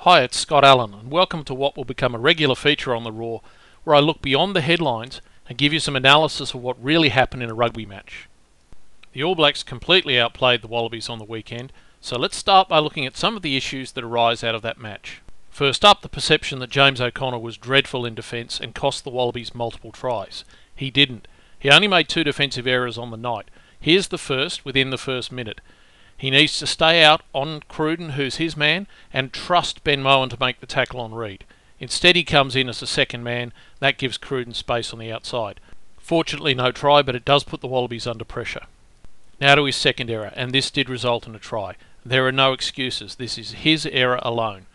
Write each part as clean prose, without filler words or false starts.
Hi, it's Scott Allen, and welcome to what will become a regular feature on The Raw, where I look beyond the headlines and give you some analysis of what really happened in a rugby match. The All Blacks completely outplayed the Wallabies on the weekend, so let's start by looking at some of the issues that arise out of that match. First up, the perception that James O'Connor was dreadful in defence and cost the Wallabies multiple tries. He didn't. He only made 2 defensive errors on the night. Here's the first within the first minute. He needs to stay out on Cruden, who's his man, and trust Ben Mowen to make the tackle on Reid. Instead he comes in as a second man. That gives Cruden space on the outside. Fortunately no try, but it does put the Wallabies under pressure. Now to his second error, and this did result in a try. There are no excuses. This is his error alone.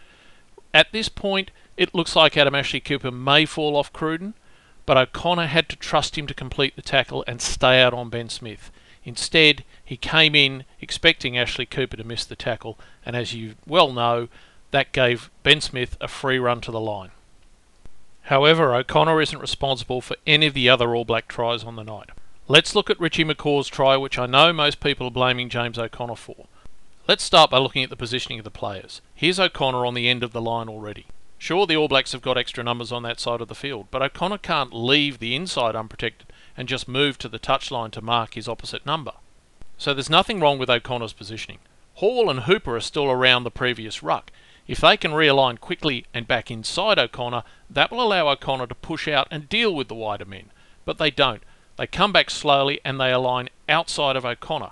At this point, it looks like Adam Ashley Cooper may fall off Cruden, but O'Connor had to trust him to complete the tackle and stay out on Ben Smith. Instead, he came in expecting Ashley Cooper to miss the tackle, and as you well know, that gave Ben Smith a free run to the line. However, O'Connor isn't responsible for any of the other All Black tries on the night. Let's look at Richie McCaw's try, which I know most people are blaming James O'Connor for. Let's start by looking at the positioning of the players. Here's O'Connor on the end of the line already. Sure, the All Blacks have got extra numbers on that side of the field, but O'Connor can't leave the inside unprotected and just move to the touchline to mark his opposite number. So there's nothing wrong with O'Connor's positioning. Hall and Hooper are still around the previous ruck. If they can realign quickly and back inside O'Connor, that will allow O'Connor to push out and deal with the wider men. But they don't. They come back slowly and they align outside of O'Connor.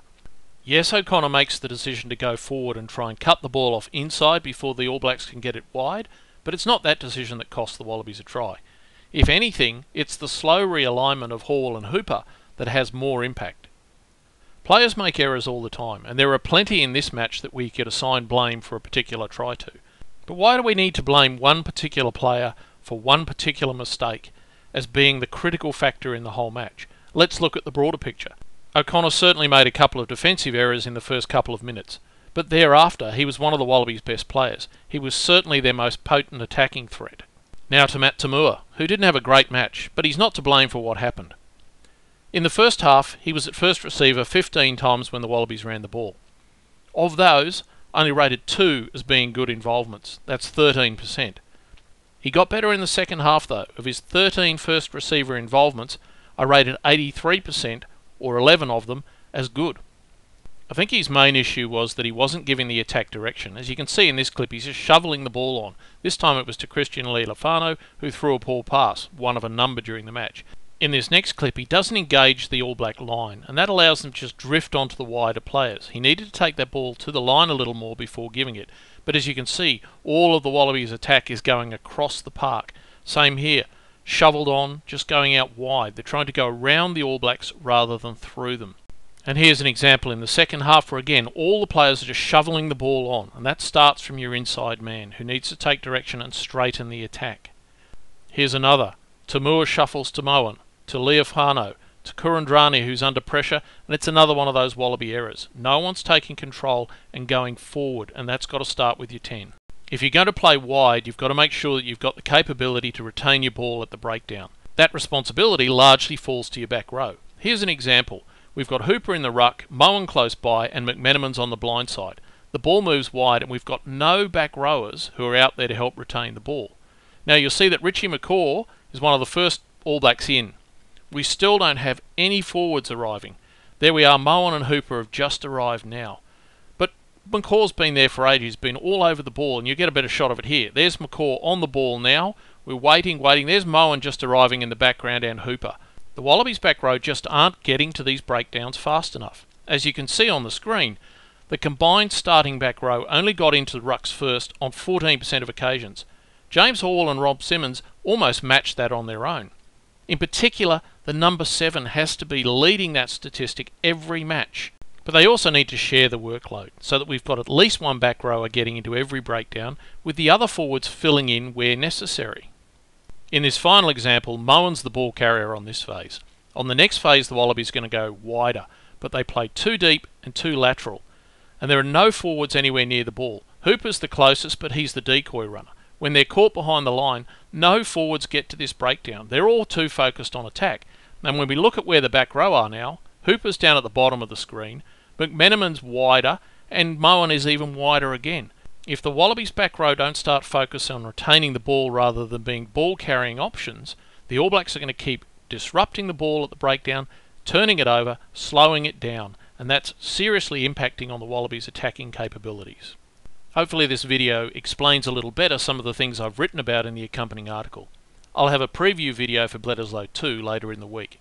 Yes, O'Connor makes the decision to go forward and try and cut the ball off inside before the All Blacks can get it wide, but it's not that decision that cost the Wallabies a try. If anything, it's the slow realignment of Hall and Hooper that has more impact. Players make errors all the time, and there are plenty in this match that we could assign blame for a particular try to. But why do we need to blame one particular player for one particular mistake as being the critical factor in the whole match? Let's look at the broader picture. O'Connor certainly made a couple of defensive errors in the first couple of minutes, but thereafter he was one of the Wallabies' best players. He was certainly their most potent attacking threat. Now to Matt Toomua, who didn't have a great match, but he's not to blame for what happened. In the first half, he was at first receiver 15 times when the Wallabies ran the ball. Of those, only rated 2 as being good involvements. That's 13%. He got better in the second half though. Of his 13 first receiver involvements, I rated 83%, or 11 of them, as good. I think his main issue was that he wasn't giving the attack direction. As you can see in this clip, he's just shoveling the ball on. This time it was to Christian Leilifano, who threw a poor pass, one of a number during the match. In this next clip, he doesn't engage the All Black line, and that allows them to just drift onto the wider players. He needed to take that ball to the line a little more before giving it. But as you can see, all of the Wallabies' attack is going across the park. Same here. Shoveled on, just going out wide. They're trying to go around the All Blacks rather than through them. And here's an example in the second half where again all the players are just shoveling the ball on, and that starts from your inside man who needs to take direction and straighten the attack. Here's another. Toomua shuffles to Mowen, to Leofano, to Kurandrani who's under pressure, and it's another one of those Wallaby errors. No one's taking control and going forward, and that's got to start with your 10. If you're going to play wide, you've got to make sure that you've got the capability to retain your ball at the breakdown. That responsibility largely falls to your back row. Here's an example. We've got Hooper in the ruck, Mowen close by, and McMenamin's on the blind side. The ball moves wide, and we've got no back rowers who are out there to help retain the ball. Now you'll see that Richie McCaw is one of the first All Blacks in. We still don't have any forwards arriving. There we are, Mowen and Hooper have just arrived now. But McCaw's been there for ages, been all over the ball, and you get a better shot of it here. There's McCaw on the ball now. We're waiting. There's Mowen just arriving in the background and Hooper. The Wallabies back row just aren't getting to these breakdowns fast enough. As you can see on the screen, the combined starting back row only got into the rucks first on 14% of occasions. James Hall and Rob Simmons almost matched that on their own. In particular, the number 7 has to be leading that statistic every match. But they also need to share the workload, so that we've got at least one back rower getting into every breakdown, with the other forwards filling in where necessary. In this final example, Mowen's the ball carrier on this phase. On the next phase, the Wallabies are going to go wider, but they play 2 deep and 2 lateral. And there are no forwards anywhere near the ball. Hooper's the closest, but he's the decoy runner. When they're caught behind the line, no forwards get to this breakdown. They're all too focused on attack. And when we look at where the back row are now, Hooper's down at the bottom of the screen, McMenamin's wider, and Mowen is even wider again. If the Wallabies back row don't start focusing on retaining the ball rather than being ball carrying options, the All Blacks are going to keep disrupting the ball at the breakdown, turning it over, slowing it down, and that's seriously impacting on the Wallabies' attacking capabilities. Hopefully this video explains a little better some of the things I've written about in the accompanying article. I'll have a preview video for Bledisloe 2 later in the week.